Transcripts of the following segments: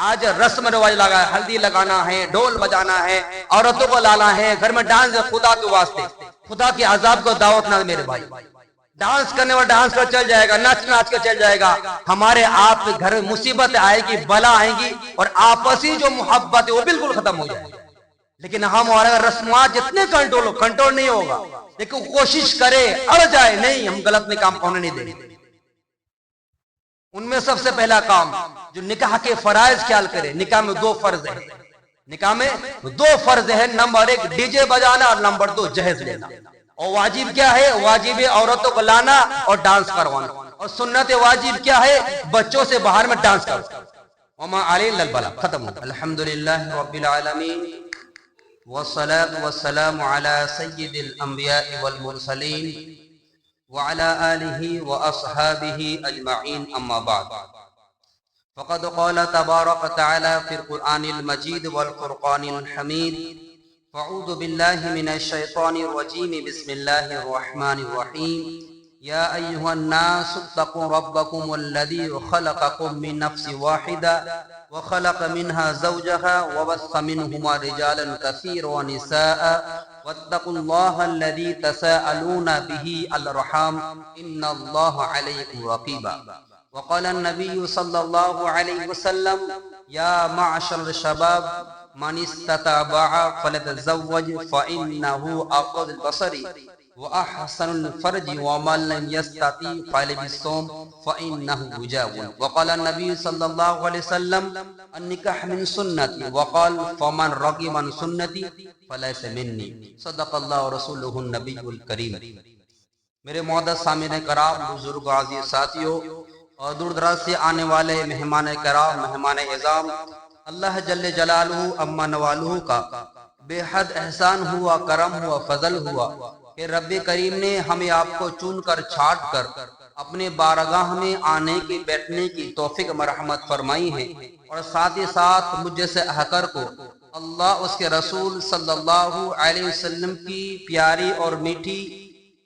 آج رسم رواج لگا ہے، ہلدی لگانا ہے، ڈھول بجانا ہے، عورتوں کو لانا ہے، گھر میں ڈانس ہے، خدا کے واسطے خدا کے عذاب کو دعوت نہ میرے بھائی۔ ڈانس کرنے والا ڈانس کر چل جائے گا، ناچ ناچ کے چل جائے گا، ہمارے آپ کے گھر میں مصیبت آئے گی، بلا آئے گی، اور آپسی جو محبت ہے وہ بالکل ختم ہو جائے گی۔ لیکن ہم اور اگر رسمات جتنے کنٹرول نہیں ہوگا، لیکن کوشش کرے اڑ جائے نہیں، ہم غلط میں کام ہونے نہیں دیں گے۔ ان میں سب سے پہلا کام جو نکاح کے فرائض خیال کرے، نکاح میں دو فرض ہیں، نکاح میں دو فرض ہیں، نمبر 1 ڈی جے بجانا اور نمبر 2 جہیز لینا۔ اور واجب کیا ہے؟ واجب ہے عورتوں کو لانا اور ڈانس کروانا، اور سنت واجب کیا ہے؟ بچوں سے باہر میں ڈانس کروانا۔ وما علینا الا البلاغ۔ ختم۔ الحمدللہ رب العالمین والصلاة والسلام على سید الانبیاء والمرسلین وعلى آلہ واصحابہ اجمعین، اما بعد فقد قال تبارک تعالی فی القرآن المجید والفرقان الحمید فاعوذ باللہ من الشیطان الرجیم بسم اللہ الرحمن الرحیم یا ایہا الناس اتقوا ربکم الذی خلقکم من نفس واحدہ وخلق منها زوجها وبث منهما رجالا كثيرا ونساء واتقوا الله الذي تساءلون به الارحام ان الله عليكم رقيبا وقال النبي صلى الله عليه وسلم يا معشر الشباب من استطاع فليتزوج فانه اغض البصر وأحسن الفرج ومن لم يستطع فليصوم فإنه وجاء وقال النبي صلى الله عليه وسلم النكاح من سنتي وقال فمن رغب عن سنتي فليس مني صدق الله ورسوله النبي الكريم۔ میرے معزز سامعین کرام، بزرگ عزیز ساتھیوں اور دور دراز سے آنے والے مہمان کرام، مہمان اعظام، اللہ جل جلالہ اما نوالہ کا بے حد احسان ہوا، کرم ہوا، فضل ہوا کہ رب کریم نے ہمیں آپ کو چن کر چھانٹ کر اپنے بارگاہ میں آنے کی، بیٹھنے کی توفیق مرحمت فرمائی ہے، اور ساتھ ہی ساتھ مجھ جیسے احقر کو اللہ اس کے رسول صلی اللہ علیہ وسلم کی پیاری اور میٹھی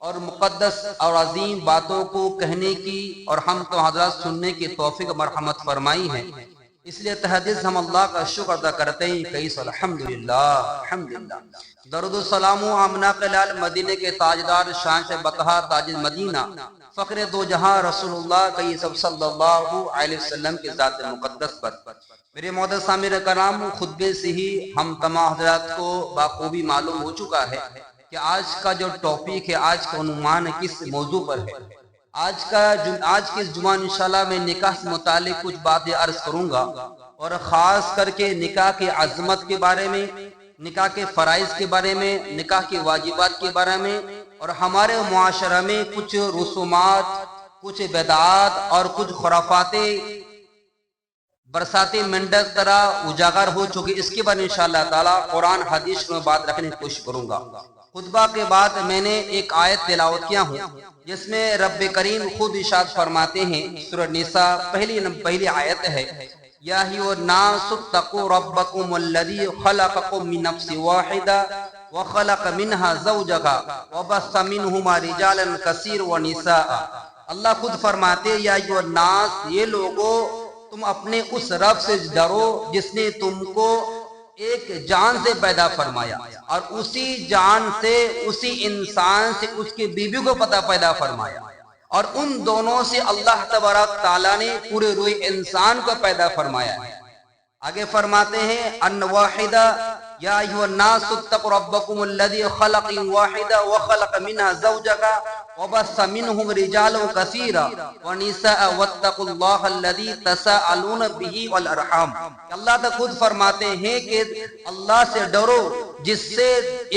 اور مقدس اور عظیم باتوں کو کہنے کی اور ہم تو حضرات سننے کی توفیق مرحمت فرمائی ہے۔ اس لیے تحدث ہم اللہ کا شکر ادا کرتے ہیں کہ الحمدللہ الحمدللہ۔ درود و سلام و آمنہ قلال مدینہ کے تاجدار شان سے بقا تاج مدینہ فخر دو جہاں رسول اللہ کی صلی اللہ علیہ وسلم کے ذات مقدس پر۔ میرے معزز سامعین کرام، خطبے سے ہی ہم تمام حضرات کو بخوبی معلوم ہو چکا ہے کہ آج کا جو ٹاپک ہے، آج کا عنوان کس موضوع پر ہے۔ آج کی اس جمعہ انشاءاللہ میں نکاح سے متعلق کچھ باتیں عرض کروں گا، اور خاص کر کے نکاح کی عظمت کے بارے میں، نکاح کے فرائض کے بارے میں، نکاح کے واجبات کے بارے میں، اور ہمارے معاشرہ میں کچھ رسومات، کچھ بدعات اور کچھ خرافاتیں برساتی منڈک طرح اجاگر ہو چکی، اس کے بعد انشاءاللہ تعالی قرآن حدیث میں بات رکھنے کی کوشش کروں گا۔ خطبہ کے بعد میں نے ایک آیت تلاوت کیا ہوں جس میں رب کریم خود ارشاد فرماتے ہیں، سورہ نساء پہلی آیت ہے، یا ایھا الناس اتقوا ربکم الذی خلقکم من نفس واحدہ وخلق منها زوجها وبث منهما رجالا کثیرا ونساء۔ اللہ خود فرماتے ہیں، یا ایھا الناس، یہ لوگوں، تم اپنے اس رب سے ڈرو جس نے تم کو ایک جان سے پیدا فرمایا، اور اسی جان سے، اسی انسان سے اس کی بیوی کو پیدا فرمایا، اور ان دونوں سے اللہ تبارک تعالیٰ نے پورے روح انسان کو پیدا فرمایا ہے۔ آگے فرماتے ہیں، ان واحدہ، یا ایھا الناس اتقوا ربکم الذی خلق واحدہ وخلق منها زوجها وبث منهم رجالا کثیرا ونساء واتقوا اللہ الذی تساءلون به والارحام۔ اللہ تو خود فرماتے ہیں کہ اللہ سے ڈرو جس سے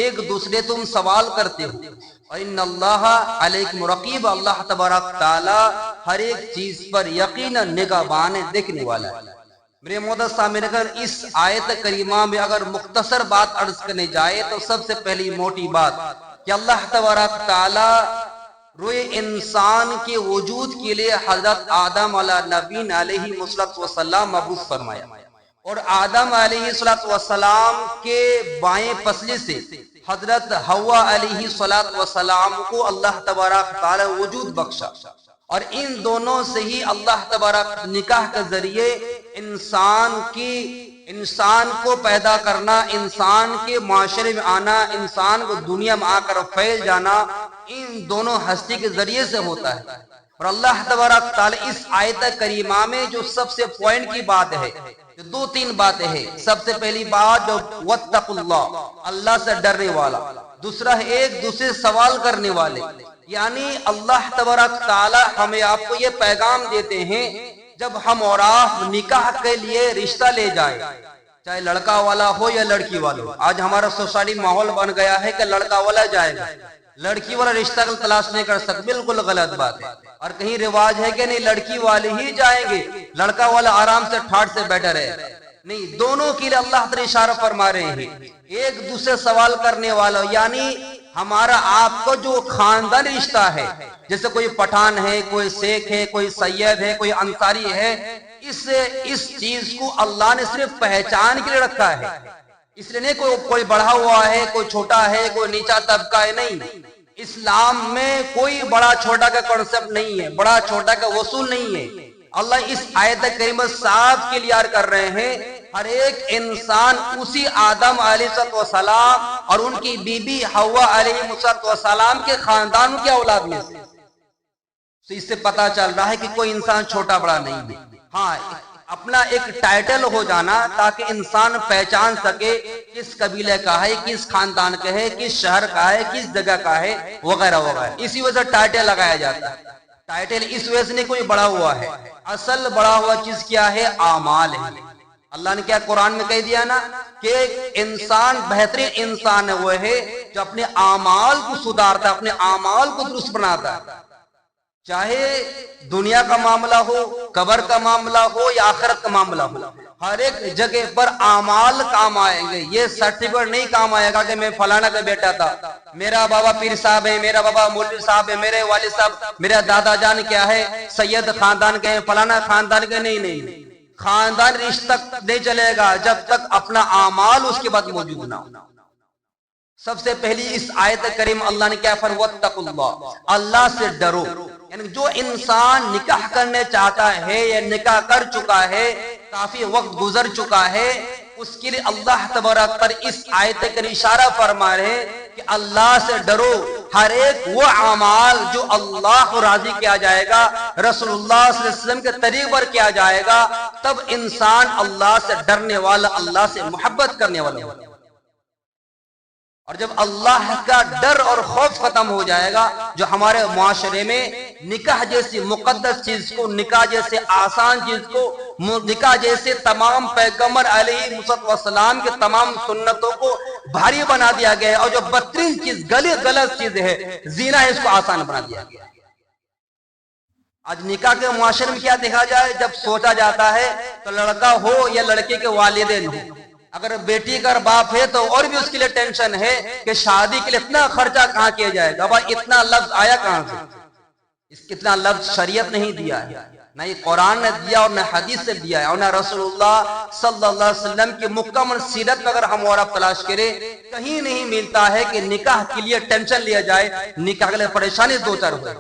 ایک دوسرے تم سوال کرتے ہو، وَإِنَّ اللَّهَ عَلَيْكُمْ رَقِيبٌ، اللہ تبارک تعالی ہر ایک چیز پر یقیناً نگہبان دیکھنے والا ہے۔ میرے معزز سامعین، اگر اس آیت کریمہ میں اگر مختصر بات عرض کرنے جائے تو سب سے پہلی موٹی بات کہ اللہ تبارک تعالی روح انسان کے وجود کے لیے حضرت آدم علیہ نبی علیہ السلام مبعوث فرمایا، اور آدم علیہ السلام کے بائیں پسلی سے حضرت حوا علیہ السلام کو اللہ تبارک تعالی وجود بخشا، اور ان دونوں سے ہی اللہ تبارک نکاح کے ذریعے انسان کو پیدا کرنا، انسان کے معاشرے میں آنا، انسان کو دنیا میں آ کر پھیل جانا ان دونوں ہستی کے ذریعے سے ہوتا ہے۔ اور اللہ تبارک تعالی اس آیت کریمہ میں جو سب سے پوائنٹ کی بات ہے، جو دو تین باتیں ہیں، سب سے پہلی بات جو واتقوا اللہ، اللہ سے ڈرنے والا، دوسرا ہے ایک دوسرے سے سوال کرنے والے، یعنی اللہ تبارک تعالی ہمیں آپ کو یہ پیغام دیتے ہیں جب ہم اور آپ نکاح کے لیے رشتہ لے جائیں، چاہے لڑکا والا ہو یا لڑکی والا ہو۔ آج ہمارا سوسائٹی ماحول بن گیا ہے کہ لڑکا والا جائے گا، لڑکی والا رشتہ تلاش نہیں کر سکتے، بالکل غلط بات ہے۔ اور کہیں رواج ہے کہ نہیں لڑکی والے ہی جائیں گے، لڑکا والا آرام سے ٹھاٹ سے بیٹھا رہے، نہیں، دونوں کے لیے اللہ تعالی اشارہ فرما رہے ہیں، ایک دوسرے سوال کرنے والا، یعنی ہمارا آپ کو جو خاندان رشتہ ہے، جیسے کوئی پٹھان ہے، کوئی سیکھ ہے، کوئی سید ہے، کوئی انصاری ہے، اس چیز کو اللہ نے صرف پہچان کے لیے رکھا ہے، اس لیے نہیں کوئی بڑھا ہوا ہے، کوئی چھوٹا ہے، کوئی نیچا طبقہ ہے، نہیں، اسلام میں کوئی بڑا چھوٹا کا کنسپٹ نہیں ہے، بڑا چھوٹا کا وصول نہیں ہے۔ اللہ اس آیت کریمہ صاف کلیئر کر رہے ہیں، ہر ایک انسان اسی آدم علیہ السلام اور ان کی بیوی حوا علیہ السلام کے خاندان کے اولاد میں سے، تو اس سے پتا چل رہا ہے کہ کوئی انسان چھوٹا بڑا نہیں ہے۔ ہاں، اپنا ایک ٹائٹل ہو جانا تاکہ انسان پہچان سکے کس قبیلے کا ہے، کس خاندان کا ہے، کس شہر کا ہے، کس جگہ کا ہے، وغیرہ وغیرہ، اسی وجہ سے ٹائٹل لگایا جاتا ہے۔ ٹائٹل اس وجہ سے نہیں کوئی بڑا ہوا ہے، اصل بڑا ہوا چیز کیا ہے؟ اعمال ہے۔ اللہ نے کیا قرآن میں کہہ دیا نا کہ انسان بہترین انسان وہ ہے جو اپنے اعمال کو سدھارتا ہے، اپنے اعمال کو درست بناتا ہے، چاہے دنیا کا معاملہ ہو، قبر کا معاملہ ہو یا آخرت کا معاملہ ہو، ہر ایک جگہ پر اعمال کام آئیں گے۔ یہ سرٹیفکیٹ نہیں کام آئے گا کہ میں فلانا کا بیٹا تھا، میرا بابا پیر صاحب ہے، میرا بابا مولوی صاحب ہے، میرے والد صاحب، میرا دادا جان کیا ہے، سید خاندان کے ہیں، فلانا خاندان کے، نہیں، خاندان رشتہ نہیں چلے گا جب تک اپنا اعمال اس کے بعد موجود نہ ہو۔ سب سے پہلی اس آیت کریم اللہ نے کیا فرمایا؟ واتقوا اللہ، اللہ سے ڈرو، یعنی جو انسان نکاح کرنے چاہتا ہے یا نکاح کر چکا ہے، کافی وقت گزر چکا ہے، اس کے لیے اللہ تبارک پر اس آیت کا اشارہ فرما رہے ہیں کہ اللہ سے ڈرو، ہر ایک وہ اعمال جو اللہ کو راضی کیا جائے گا، رسول اللہ صلی اللہ علیہ وسلم کے طریق پر کیا جائے گا، تب انسان اللہ سے ڈرنے والا، اللہ سے محبت کرنے والا ہوگا۔ اور جب اللہ کا ڈر اور خوف ختم ہو جائے گا، جو ہمارے معاشرے میں نکاح جیسی مقدس چیز کو، نکاح جیسے آسان چیز کو، نکاح جیسے تمام پیغمبر علیہ السلام کے تمام سنتوں کو بھاری بنا دیا گیا ہے، اور جو بدترین چیز، غلط چیز ہے زنا ہے، اس کو آسان بنا دیا گیا ہے۔ آج نکاح کے معاشرے میں کیا دیکھا جائے، جب سوچا جاتا ہے تو لڑکا ہو یا لڑکے کے والدین ہو، اگر بیٹی کا باپ ہے تو اور بھی اس کے لیے ٹینشن ہے کہ شادی کے لیے اتنا خرچہ کہاں کیا جائے گا، بھائی اتنا لفظ آیا کہاں سے؟ اس کتنا لفظ شریعت نہیں دیا ہے، نہ یہ قرآن نے دیا اور نہ حدیث سے دیا ہے، اور نہ رسول اللہ صلی اللہ علیہ وسلم کی مکمل سیرت میں اگر ہم اور آپ تلاش کریں کہیں نہیں ملتا ہے کہ نکاح کے لیے ٹینشن لیا جائے، نکاح کے لیے پریشانی دو چار ہوئے۔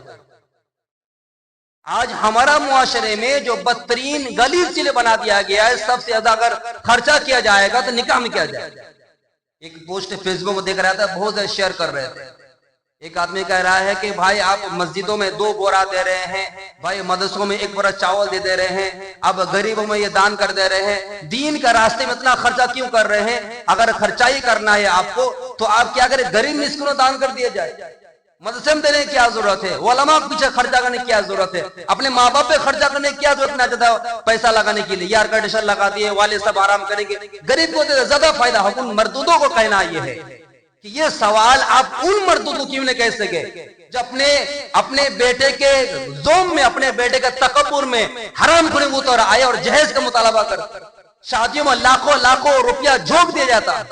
آج ہمارا معاشرے میں جو بدترین غلیظ چیز بنا دیا گیا ہے، سب سے زیادہ اگر خرچہ کیا جائے گا تو نکاح میں کیا جائے گا۔ ایک پوسٹ فیس بک میں دیکھ رہا تھا، بہت زیادہ شیئر کر رہے تھے، ایک آدمی کہہ رہا ہے کہ بھائی آپ مسجدوں میں 2 بورا دے رہے ہیں، بھائی مدرسوں میں 1 بورا چاول دے رہے ہیں، اب غریبوں میں یہ دان کر دے رہے ہیں، دین کا راستے میں اتنا خرچہ کیوں کر رہے ہیں؟ اگر خرچہ ہی کرنا ہے آپ کو تو آپ کیا کریں، غریب مسکینوں دان کر دیا جائے، مدرسے میں دینے کی کیا ضرورت ہے، علماء کے پیچھے خرچہ کرنے کی کیا ضرورت ہے، اپنے ماں باپ پہ خرچہ کرنے کی کیا ضرورت، نہ زیادہ پیسہ لگانے کے لیے ایئر کنڈیشن لگا دیے، والد صاحب آرام کریں گے، غریب کو زیادہ فائدہ۔ حکم مردودوں کو کہنا یہ ہے کہ یہ سوال آپ ان مردودوں کیوں نہیں کہہ سکے جو اپنے بیٹے کے ذوم میں، اپنے بیٹے کے تکبر میں حرام کھنے اتر آئے اور جہیز کا مطالبہ کر، شادیوں میں لاکھوں روپیہ جھونک دیا جاتا،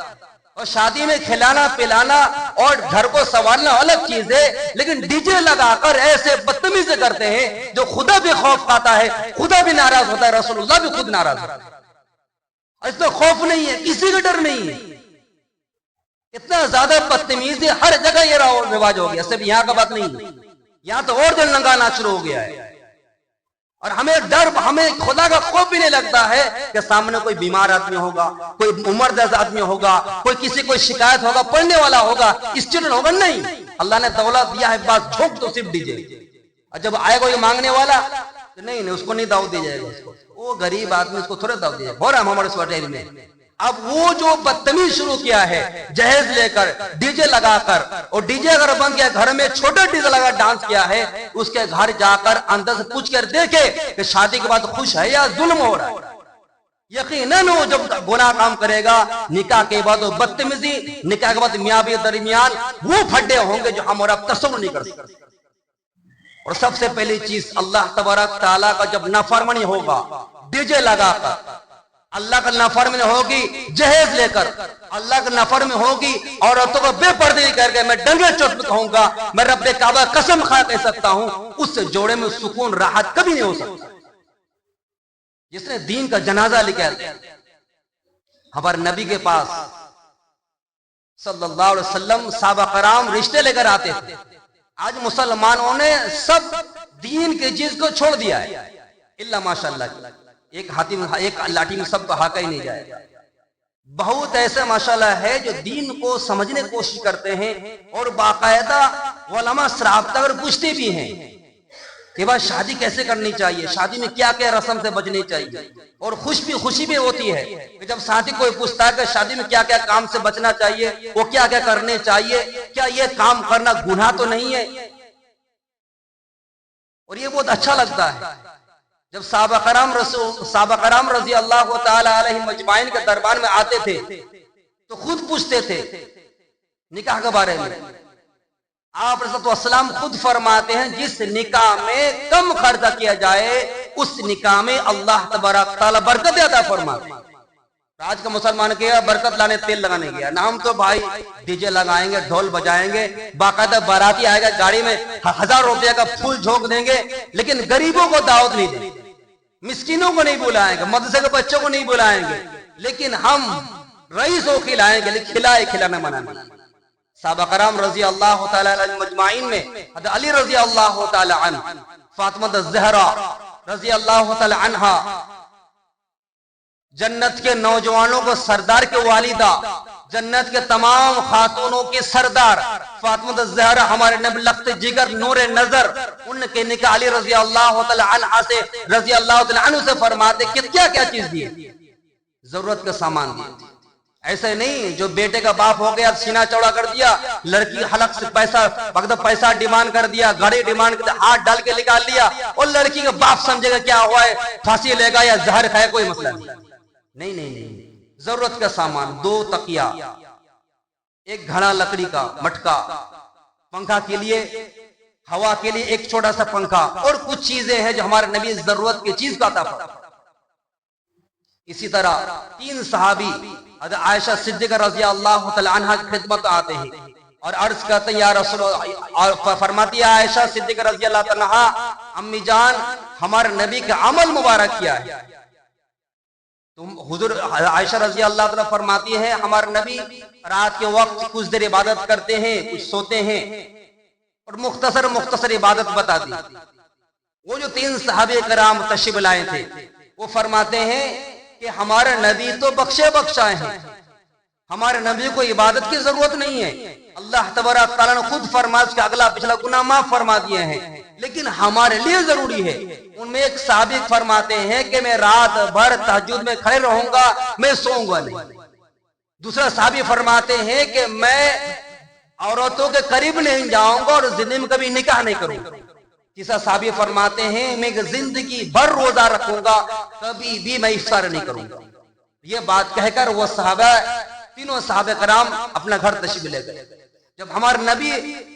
اور شادی میں کھلانا پلانا اور گھر کو سنوارنا الگ چیز ہے، لیکن ڈی جے لگا کر ایسے بدتمیزی کرتے ہیں جو خدا بھی خوف کھاتا ہے، خدا بھی ناراض ہوتا ہے، رسول اللہ بھی خود ناراض ہوتا ہے۔ اس میں خوف نہیں ہے، کسی کا ڈر نہیں ہے، اتنا زیادہ بدتمیزی ہر جگہ یہ رواج ہو گیا، صرف یہاں کا بات نہیں ہے۔ یہاں تو اور دل ننگانا شروع ہو گیا ہے، اور ہمیں ڈر، ہمیں خدا کا خوف بھی نہیں لگتا ہے کہ سامنے کوئی بیمار آدمی ہوگا، کوئی عمر دراز آدمی ہوگا، کوئی کسی کوئی شکایت ہوگا، پڑھنے والا ہوگا، اسٹوڈنٹ ہوگا، نہیں، اللہ نے دولت دیا ہے، بات جھونک تو صرف دیجیے، اور جب آئے گا یہ مانگنے والا تو نہیں اس کو نہیں دعوت دی جائے گا، اس کو وہ غریب آدمی اس کو تھوڑے دعوت دی جائے گا، ہو رہا ہے ہمارے سوٹیل میں۔ اب وہ جو بدتمیز شروع کیا ہے، جہیز لے کر، ڈی جے لگا کر، اور ڈی جے اگر بند کیا گھر میں چھوٹے ڈی جے لگا ڈانس کیا ہے، اس کے گھر جا کر اندر سے پوچھ کر دیکھے کہ شادی کے بعد خوش ہے یا ظلم ہو رہا ہے۔ یقیناً وہ جب گناہ کام کرے گا، نکاح کے بعد وہ بدتمیزی، نکاح کے بعد میاں بیوی درمیان وہ پھڈے ہوں گے جو ہم اور آپ تصور نہیں کر سکتے۔ اور سب سے پہلی چیز اللہ تبارک تعالیٰ کا جب نافرمانی ہوگا ڈی جے لگا کر، اللہ کا نافرمانی ہوگی جہیز لے کر، اللہ کا نافرمانی ہوگی عورتوں کو بے پردی کر کے، میں ڈنگے چوٹ میں کہوں گا، میں رب کعبہ قسم کھا کہہ سکتا ہوں، اس سے جوڑے میں سکون راحت کبھی نہیں ہو سکتا۔ جس نے دین کا جنازہ لکھا ہے، ہمارے نبی کے پاس صلی اللہ علیہ وسلم صحابہ کرام رشتے لے کر آتے تھے۔ آج مسلمانوں نے سب دین کی چیز کو چھوڑ دیا ہے، الا ماشاءاللہ ایک ہاتھی میں، ایک لاٹھی میں سب کو ہاکا ہی نہیں جائے گا۔ بہت ایسے ماشاءاللہ ہے جو دین کو سمجھنے کی کوشش کرتے ہیں، اور باقاعدہ علماء سے رابطہ اور پوچھتے بھی ہیں کہ بھائی شادی کیسے کرنی چاہیے، شادی میں کیا کیا رسم سے بچنی چاہیے، اور خوشی بھی ہوتی ہے کہ جب ساتھی کوئی پوچھتا ہے کہ شادی میں کیا کیا کام سے بچنا چاہیے، وہ کیا کیا کرنے چاہیے، کیا یہ کام کرنا گناہ تو نہیں ہے، اور یہ بہت اچھا لگتا ہے۔ جب صحابہ کرام رضی اللہ تعالی علیہ مجمعین کے دربار میں آتے تھے تو خود پوچھتے تھے نکاح کے بارے میں۔ آپ رسول اللہ السلام خود فرماتے ہیں جس نکاح میں کم خرچہ کیا جائے اس نکاح میں اللہ تبارک تعالیٰ برکت عطا فرماتے ہیں۔ آج کا مسلمان کیا برکت لانے تیل لگانے گیا، نہ ہم تو بھائی ڈی جے لگائیں گے، ڈھول بجائیں گے، باقاعدہ باراتی آئے گا گاڑی میں 1000 روپے کا پھول جھونک دیں گے، لیکن غریبوں کو دعوت نہیں دیں گے، مسکینوں کو نہیں بلائیں گے، مدرسے کے بچوں کو نہیں بلائیں گے، لیکن ہم رئیس کو کھلائیں گے، کھلانا منع نہیں۔ صحابہ کرام رضی اللہ تعالی عنہ مجمعین میں حضرت علی رضی اللہ تعالی عنہ، فاطمہ الزہرا رضی اللہ تعالی عنہا، جنت کے نوجوانوں کو سردار کے والدہ، جنت کے تمام خاتونوں کی سردار فاطمہ الزہرا، ہمارے نبی لخت جگر نور نظر، ان کے نکاح علی رضی اللہ تعالی عنہ سے رضی اللہ تعالی عنہ سے فرماتے کہ کیا کیا چیز دی، ضرورت کا سامان دی۔ ایسے نہیں جو بیٹے کا باپ ہو گیا سینہ چوڑا کر دیا، لڑکی حلق سے پیسہ ڈیمانڈ کر دیا، گاڑی ڈیمانڈ کر دیا، ہاتھ ڈال کے نکال لیا، اور لڑکی کا باپ سمجھے گا کیا ہوا ہے، پھانسی لے گا یا زہر کھائے، کوئی مسئلہ نہیں۔ ضرورت کا سامان، 2 تکیا، ایک گھڑا لکڑی کا مٹکا، پنکھا کے لیے، ہوا کے لیے ایک چھوٹا سا پنکھا، اور کچھ چیزیں ہیں جو ہمارے نبی ضرورت کی چیز کا عطا فرماتے۔ اسی طرح 3 صحابی حضرت عائشہ صدیقہ رضی اللہ تعالی عنہ کی خدمت آتے ہیں اور عرض کرتے ہیں یا رسول اللہ، اور فرماتی ہے عائشہ صدیقہ رضی اللہ تعالی عنہ، امی جان ہمارے نبی کا عمل مبارک کیا ہے۔ حضور عائشہ رضی اللہ تعالی فرماتی ہے ہمارے نبی رات کے وقت کچھ دیر عبادت کرتے ہیں، کچھ سوتے ہیں، اور مختصر عبادت بتا دی۔ وہ جو 3 صحابہ کرام تشریف لائے تھے وہ فرماتے ہیں کہ ہمارے نبی تو بخشائے ہیں، ہمارے نبی کو عبادت کی ضرورت نہیں ہے، اللہ تبارک تعالیٰ نے خود فرما کہ اگلا پچھلا گناہ معاف فرما دیے ہیں، لیکن ہمارے لیے ضروری ہے۔ ان میں ایک صحابی فرماتے ہیں کہ میں رات بھر تہجد میں کھڑے رہوں گا، میں سوؤں گا نہیں۔ دوسرا صحابی فرماتے ہیں کہ میں عورتوں کے قریب نہیں جاؤں گا اور زندگی میں کبھی نکاح نہیں کروں گا۔ تیسرا صحابی فرماتے ہیں میں زندگی بھر روزہ رکھوں گا، کبھی بھی میں افطار نہیں کروں گا۔ یہ بات کہہ کر وہ صحابہ، تینوں صحابہ کرام اپنا گھر تشریف لے گئے۔ جب ہمارے نبی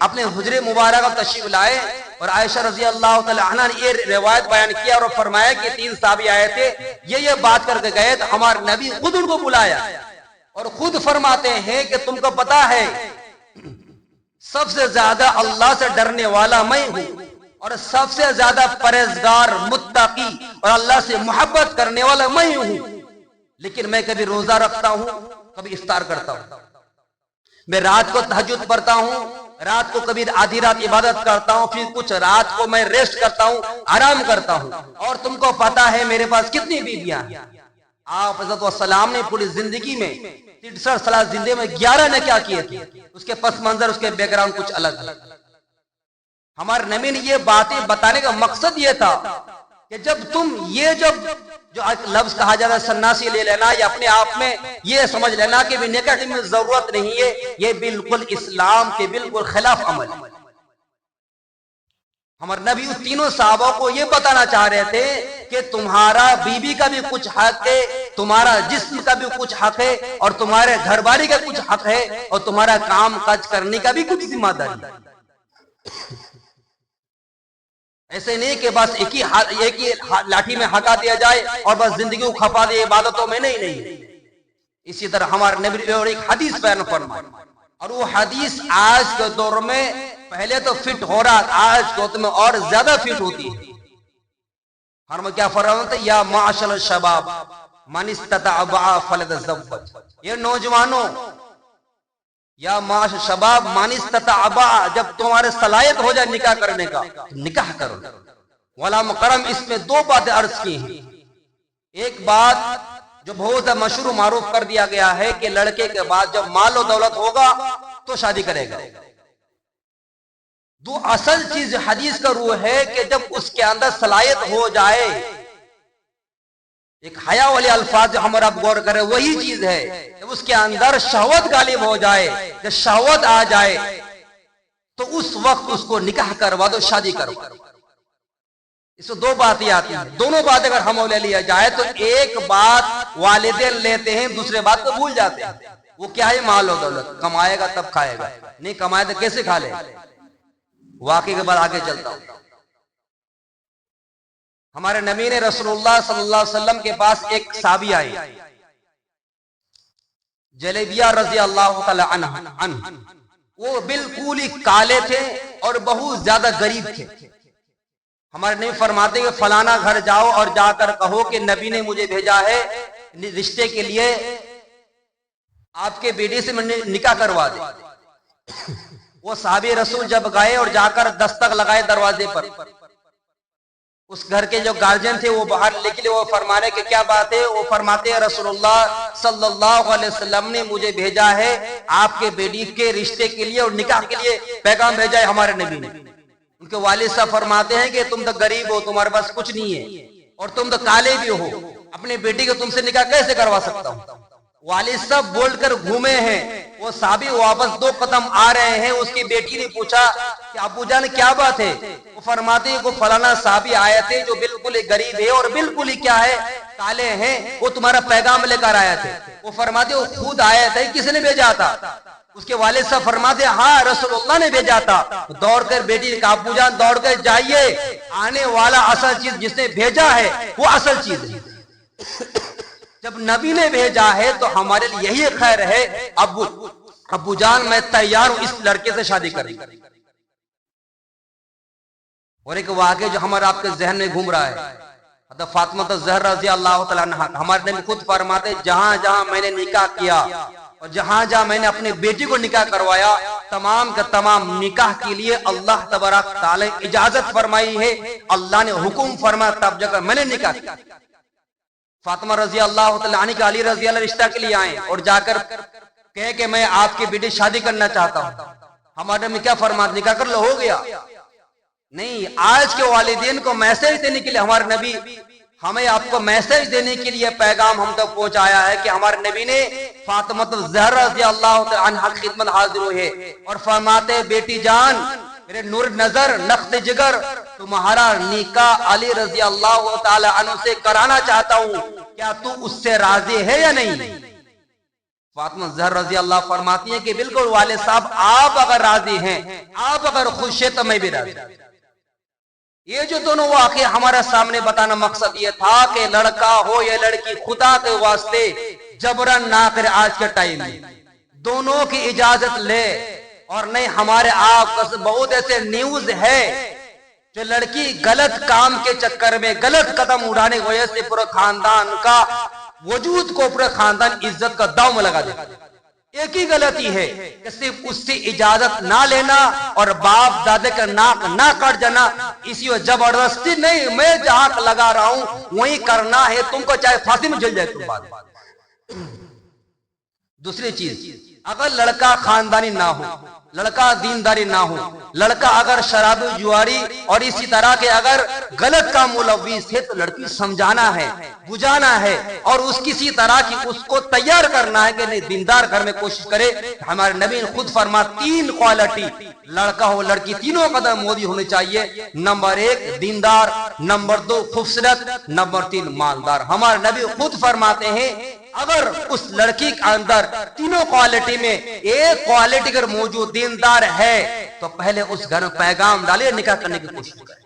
اپنے حجرے مبارکہ تشریف لائے اور عائشہ رضی اللہ تعالی عنہ نے یہ روایت بیان کیا اور فرمایا کہ 3 صحابی آئے تھے، یہ بات کر کے گئے تو ہمارے نبی خود ان کو بلایا اور خود فرماتے ہیں کہ تم کو پتا ہے سب سے زیادہ اللہ سے ڈرنے والا میں ہوں اور سب سے زیادہ پرہیزگار، متقی اور اللہ سے محبت کرنے والا میں ہوں، لیکن میں کبھی روزہ رکھتا ہوں، کبھی افطار کرتا ہوں، میں رات کو تہجد پڑھتا ہوں، رات کو کبھی آدھی رات عبادت کرتا ہوں، پھر کچھ رات کو میں ریسٹ کرتا ہوں، آرام کرتا ہوں. اور تم کو پتا ہے میرے پاس کتنی بیویاں ہیں. آپ حضرت والسلام نے پوری زندگی میں 63 سال زندگی میں 11 نے کیا کیے تھے. اس کے پس منظر، اس کے بیک گراؤنڈ کچھ الگ ہے. ہمارے نبی نے یہ باتیں بتانے کا مقصد یہ تھا کہ جب تم یہ جو لفظ کہا جاتا ہے سناسی لے لینا، یا اپنے آپ میں یہ سمجھ لینا کہ بھی نکاح کی ضرورت نہیں ہے، یہ بالکل اسلام کے بالکل خلاف عمل. ہمارے نبی اس تینوں صحابہ کو یہ بتانا چاہ رہے تھے کہ تمہارا بیوی کا بھی کچھ حق ہے، تمہارا جسم کا بھی کچھ حق ہے، اور تمہارے گھر باری کا کچھ حق ہے، اور تمہارا کام کاج کرنے کا بھی کچھ ذمہ داری ہے. ایسے نہیں کہ بس ایک ہی لاٹھی میں ہکا دیا جائے اور بس زندگی کو کھپا دے عبادتوں میں. نہیں. اسی طرح ہمارے نبی نے ایک حدیث بیان فرمائی، اور وہ حدیث آج کے دور میں پہلے تو فٹ ہو رہا، آج کے دور میں اور زیادہ فٹ ہوتی ہے. ہم کیا فرماتے ہیں؟ یا معاشر الشباب من استطاع الباء فلیتزوج. یہ نوجوانوں، یا معاشر شباب من استطاع الباء، جب تمہارے صلاحیت ہو جائے نکاح کرنے کا نکاح کرو. والا مکرم اس میں دو باتیں عرض کی ہیں. ایک بات جو بہت مشہور معروف کر دیا گیا ہے کہ لڑکے کے بعد جب مال و دولت ہوگا تو شادی کرے گا. دو اصل چیز حدیث کا روح ہے کہ جب اس کے اندر صلاحیت ہو جائے. ایک حیا والے الفاظ جو ہمارا غور کرے وہی چیز ہے، جب اس کے اندر شہوت غالب ہو جائے، جب شہوت آ جائے تو اس وقت اس کو نکاح کروا دو، شادی کرو. اس میں دو باتیں آتی ہیں. دونوں باتیں اگر ہم لے لیا جائے تو ایک بات والدین لیتے ہیں، دوسرے بات کو بھول جاتے ہیں. وہ کیا ہے؟ مال و دولت. کمائے گا تب کھائے گا، نہیں کمائے تو کیسے کھا لے. واقعی کے بعد آگے چلتا ہوں. ہمارے نبی نے رسول اللہ صلی اللہ علیہ وسلم کے پاس ایک صحابی آئے، جلیبیہ رضی اللہ تعالی عنہ. وہ بالکل ہی کالے تھے اور بہت زیادہ غریب تھے. ہمارے نبی فرماتے کہ فلانا گھر جاؤ اور جا کر کہو کہ نبی نے مجھے بھیجا ہے رشتے کے لیے، آپ کے بیٹے سے میں نکاح کروا دے. وہ صحابی رسول جب گئے اور جا کر دستک لگائے دروازے پر، اس گھر کے جو گارجین تھے وہ باہر نکلے. وہ فرمانے کہ کیا بات ہے؟ وہ فرماتے ہیں رسول اللہ صلی اللہ علیہ وسلم نے مجھے بھیجا ہے آپ کے بیٹی کے رشتے کے لیے اور نکاح کے لیے پیغام بھیجا ہے ہمارے نبی نے. ان کے والد صاحب فرماتے ہیں کہ تم تو غریب ہو، تمہارے پاس کچھ نہیں ہے، اور تم تو کالے بھی ہو، اپنے بیٹی کو تم سے نکاح کیسے کروا سکتا ہوں. والد صاحب بول کر گھومے ہیں. وہ صحابی واپس 2 قدم آ رہے ہیں. اس کی بیٹی نے پوچھا کہ ابو جان کیا بات ہے؟ وہ فرماتے ہیں کہ فلانا صحابی آئے تھے جو بالکل ہی غریب ہے اور بالکل ہی کیا ہے کالے ہیں، وہ تمہارا پیغام لے کر آئے تھے. وہ فرماتے وہ خود آئے تھے، کس نے بھیجا تھا؟ اس کے والد صاحب فرماتے ہاں رسول اللہ نے بھیجا تھا. دوڑ کر بیٹی نے کہا ابو جان دوڑ کر جائیے، آنے والا اصل چیز جس نے بھیجا ہے وہ اصل چیز ہے. جب نبی نے بھیجا ہے تو ہمارے لیے یہی خیر ہے. ابو جان میں تیار ہوں اس لڑکے سے شادی کریں. اور ایک واقعہ جو ہمارا آپ کے ذہن میں گھوم رہا ہے، حضرت فاطمہ الزہرا رضی اللہ تعالیٰ عنہا، ہمارے نبی خود فرماتے جہاں جہاں میں نے نکاح کیا اور جہاں جہاں میں نے اپنی بیٹی کو نکاح کروایا، تمام کا تمام نکاح کے لیے اللہ تبارک تعالی اجازت فرمائی ہے، اللہ نے حکم فرمایا تب جا کر میں نے نکاح کیا. فاطمہ رضی اللہ تعالیٰ عنہ کا علی رضی اللہ رشتہ کے لیے آئے اور جا کر کہے کہ میں آپ کی بیٹی شادی کرنا چاہتا ہوں. ہمارے میں کیا فرمایا؟ نکاح کر لو، ہو گیا. نہیں، آج کے والدین کو میسج دینے کے لیے ہمارے نبی ہمیں آپ کو میسج دینے کے لیے پیغام ہم تک پہنچایا ہے کہ ہمارے نبی نے فاطمہ الزہرا رضی اللہ عنہا کی خدمت حاضر ہوئے اور فرماتے بیٹی جان میرے نور نظر نقد جگر تمہارا نکاح علی رضی اللہ تعالی عنہ سے کرانا چاہتا ہوں، کیا تو اس سے راضی ہے یا نہیں؟ فاطمہ الزہرا رضی اللہ فرماتی ہیں کہ بالکل والد صاحب، آپ اگر راضی ہیں، آپ اگر خوش ہیں تو میں بھی راضی. یہ جو دونوں واقعے ہمارے سامنے بتانا مقصد یہ تھا کہ لڑکا ہو یا لڑکی خدا کے واسطے جبرن نہ کرے. آج کے ٹائم میں دونوں کی اجازت لے. اور نہیں، ہمارے آپ کا بہت ایسے نیوز ہے جو لڑکی غلط کام کے چکر میں غلط قدم اڑانے کی وجہ سے پورے خاندان کا وجود کو، پورے خاندان عزت کا داؤ میں لگا دے. ایک ہی غلطی ہے کہ صرف اس سے اجازت نہ لینا اور باپ دادے کا ناک نہ کاٹ جانا، اسی و زبردستی نہیں، میں جہاں لگا رہا ہوں وہی کرنا ہے، تم کو چاہے پھانسی میں جل جائے تم بات۔ دوسری چیز، اگر لڑکا خاندانی نہ ہو، لڑکا دینداری نہ ہو، لڑکا اگر شراب جواری اور اسی طرح کے اگر غلط کا ملوث ہے تو لڑکی سمجھانا ہے، بجھانا ہے اور اس کسی طرح کی اس کو تیار کرنا ہے کہ نہیں دیندار گھر میں کوشش کرے۔ ہمارے نبی نے خود فرما 3 کوالٹی، لڑکا ہو لڑکی تینوں قدر مودی ہونے چاہیے۔ نمبر 1 دیندار، نمبر 2 خوبصورت، نمبر 3 مالدار۔ ہمارے نبی خود فرماتے ہیں اگر اس لڑکی کے اندر تینوں کوالٹی میں ایک کوالٹی اگر موجود دیندار ہے تو پہلے اس گھر میں پیغام ڈالے، نکاح کرنے کی کوشش کرے۔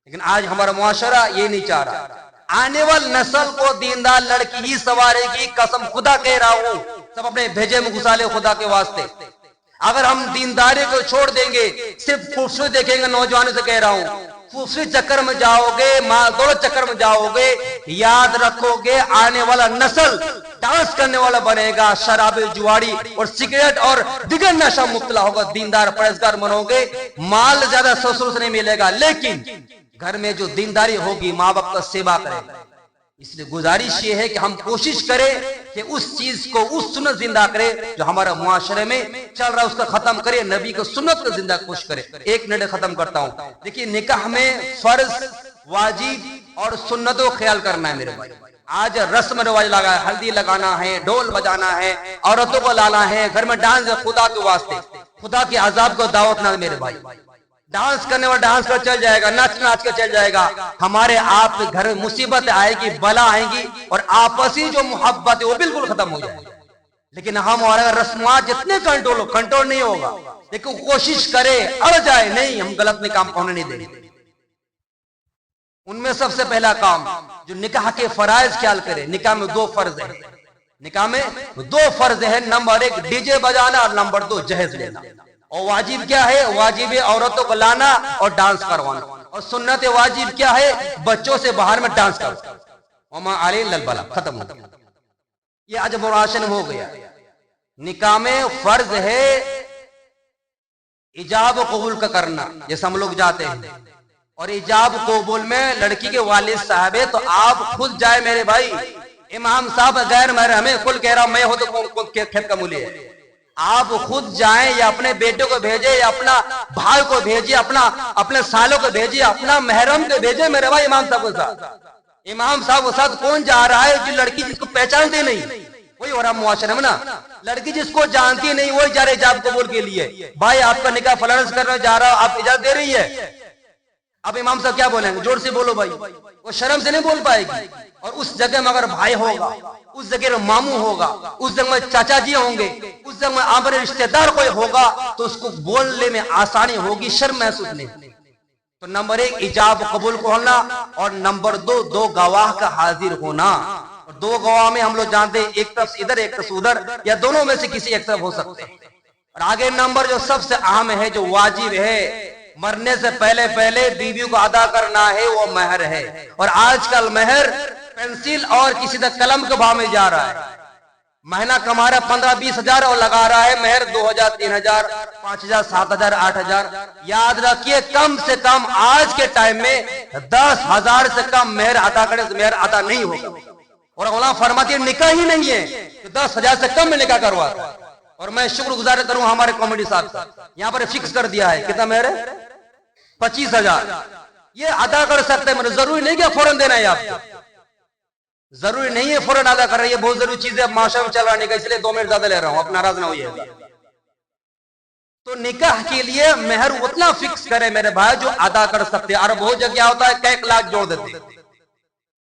لیکن آج ہمارا معاشرہ یہ نہیں چاہ رہا، آنے والی نسل کو دیندار لڑکی ہی سنوارے گی، قسم خدا کہہ رہا ہوں، سب اپنے بھیجے میں گھسا لے خدا کے واسطے۔ اگر ہم دینداری کو چھوڑ دیں گے، صرف خوبصورت دیکھیں گے، نوجوانوں سے کہہ رہا ہوں، خوبصورت چکر میں جاؤ گے، مال دولت چکر میں جاؤ گے، یاد رکھو گے آنے والا نسل ڈانس کرنے والا بنے گا، شراب جواری اور سگریٹ اور دیگر نشہ مبتلا ہوگا۔ دیندار پرہیزگار بنو گے، مال زیادہ سسروں سے نہیں ملے گا، لیکن گھر میں جو دینداری ہوگی ماں باپ کا سیوا کرے گا۔ اس لیے گزارش یہ ہے کہ ہم کوشش کریں کہ اس چیز کو، اس سنت زندہ کرے جو ہمارا معاشرے میں چل رہا ہے، اس کا ختم کرے، نبی کو سنت کو زندہ کوشش کرے۔ ایک منٹ ختم کرتا ہوں۔ دیکھیے نکاح میں فرض، واجب اور سنتوں خیال کرنا ہے میرے بھائی۔ آج رسم رواج لگا ہے، ہلدی لگانا ہے، ڈول بجانا ہے، عورتوں کو لانا ہے، گھر میں ڈانس ہے، خدا کے واسطے، خدا کے عذاب کو دعوت نہ میرے بھائی۔ ڈانس کرنے والا ڈانس کر چل جائے گا، ناچ ناچ کر چل جائے گا، ہمارے آپ کے گھر میں مصیبت آئے گی، بلا آئیں گی اور آپسی جو محبت ہے وہ بالکل ختم ہو جائے گی۔ لیکن ہم اور اگر رسمات جتنے کنٹرول نہیں ہوگا، لیکن کوشش کرے اڑ جائے نہیں، ہم غلط میں کام ہونے نہیں دیں گے۔ ان میں سب سے پہلا کام جو نکاح کے فرائض خیال کرے، نکاح میں 2 فرض ہیں، نکاح میں 2 فرض ہیں، نمبر 1 ڈی جے بجانا اور نمبر 2 جہیز لینا۔ اور واجب کیا ہے؟ واجب ہے عورتوں کو لانا اور ڈانس کروانا، اور سنت واجب کیا ہے؟ بچوں سے باہر میں ڈانس کروانا۔ وما علینا البلاغ، ختم ہو گیا، یہ عجب و عاشن ہو گیا۔ نکاح میں فرض ہے ایجاب و قبول کا کرنا، جیسے ہم لوگ جاتے ہیں، اور ایجاب قبول میں لڑکی کے والد صاحب ہے تو آپ خود جائے میرے بھائی۔ امام صاحب غیر محرم ہے، کل کہہ رہا ہوں، میں ہوں تو کون کھیت کا مولی ہے۔ آپ خود جائیں یا اپنے بیٹے کو بھیجے یا اپنا بھائی کو بھیجے، اپنے سالوں کو بھیجے، اپنا محرم کو بھیجے میرے بھائی امام صاحب کے ساتھ۔ امام صاحب کے ساتھ کون جا رہا ہے؟ جو لڑکی جس کو پہچانتے نہیں، وہی ہو رہا معاشرے میں نا، لڑکی جس کو جانتی نہیں وہی جا رہے ایجاب قبول کے لیے۔ بھائی آپ کا نکاح فلاں سے کرنے جا رہا ہو، آپ اجازت دے رہی ہے؟ اب امام صاحب کیا بولیں گے؟ جوڑ سے بولو بھائی، وہ شرم سے نہیں بول پائے گی۔ اور اس جگہ میں اگر بھائی ہوگا، اس جگہ میں ماموں ہوگا، اس جگہ میں چاچا جی ہوں گے، اس جگہ میں آپ رشتہ دار کوئی ہوگا تو اس کو بولنے میں آسانی ہوگی، شرم محسوس نہیں۔ تو نمبر 1 ایجاب قبول کو ہونا، اور نمبر 2 گواہ کا حاضر ہونا۔ اور 2 گواہ میں ہم لوگ جانتے ہیں ایک طرف ادھر ایک طرف ادھر، یا دونوں میں سے کسی ایک طرف ہو سکتے ہیں۔ اور آگے نمبر جو سب سے اہم ہے، جو واجب ہے، مرنے سے پہلے بیوی کو ادا کرنا ہے، وہ مہر ہے۔ اور آج کل مہر پینسل اور کسی طرح قلم کے بھاؤ میں جا رہا ہے۔ مہینہ کما رہا ہے 15-20 ہزار اور لگا رہا ہے مہر 2000 3000 5000 7000 8000۔ یاد رکھیے کم سے کم آج کے ٹائم میں 10,000 سے کم مہر ادا کرنے سے مہر ادا نہیں ہوگا۔ اور علماء فرماتے ہیں نکاح ہی نہیں ہے تو 10,000 سے کم میں نکاح کرواتا ہے۔ اور میں شکر گزار کروں ہمارے کمیٹی صاحب کا، یہاں پر فکس کر دیا ہے کتنا مہر ہے؟ 25,000۔ یہ ادا کر سکتے ہیں، ضروری نہیں کہ فوراً دینا ہے، آپ کو ضروری نہیں ہے فوراً ادا کر رہے، یہ بہت ضروری چیز ہے، معاشرے میں چل رہا نہیں، اس لیے 2 منٹ زیادہ لے رہا ہوں، اپنا ناراض نہ ہوئیے گا۔ تو نکاح کے لیے مہر اتنا فکس کرے میرے بھائی جو ادا کر سکتے۔ اور بہت جگہ کیا ہوتا ہے کہ 1 لاکھ جوڑ دیتے،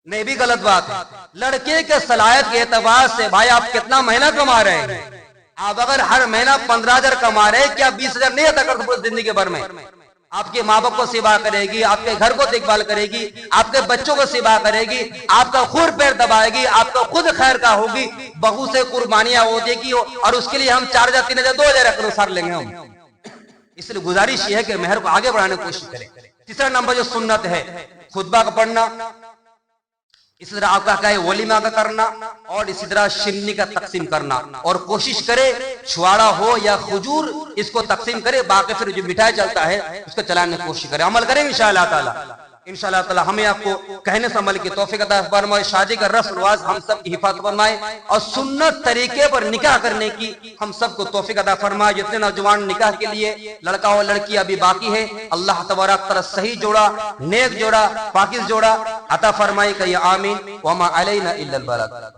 نہیں بھی غلط بات ہے۔ لڑکے کے صلاحیت کے اعتبار سے بھائی آپ کتنا مہینہ کما رہے ہیں؟ آپ اگر ہر مہینہ 15,000 کما رہے ہیں، کیا 20,000 نہیں ادا کر سکتے زندگی بھر میں؟ آپ کے ماں باپ کو سیوا کرے گی، آپ کے گھر کو دیکھ بھال کرے گی، آپ کے بچوں کو سیوا کرے گی، آپ کا خور پیر دبائے گی، آپ کا خود خیر کا ہوگی، بہو سے قربانیاں ہو دے گی، اور اس کے لیے ہم 4,000 3,000 2,000 رکھ سار لیں گے ہم۔ اس لیے گزارش یہ ہے کہ مہر کو آگے بڑھانے کی کوشش کریں۔ تیسرا نمبر جو سنت ہے، خطبہ کا پڑھنا، اسی طرح آپ کا ہے ولیمہ کا کرنا اور اسی طرح شرنی کا تقسیم کرنا، اور کوشش کرے چھواڑا ہو یا کھجور اس کو تقسیم کرے، باقی پھر جو مٹھائی چلتا ہے اس کو چلانے کی کوشش کرے، عمل کریں انشاءاللہ تعالی۔ انشاءاللہ تعالی ہمیں آپ کو کہنے سے عمل کی توفیق عطا فرمائے، شادی کا رسم رواج ہم سب کی حفاظت فرمائے، اور سنت طریقے پر نکاح کرنے کی ہم سب کو توفیق عطا فرمائے۔ جتنے نوجوان نکاح کے لیے لڑکا اور لڑکی ابھی باقی ہے، اللہ تبارک تعالی صحیح جوڑا، نیک جوڑا، پاکیز جوڑا عطا فرمائے کہ آمین۔ وما علینا الا البلاغ۔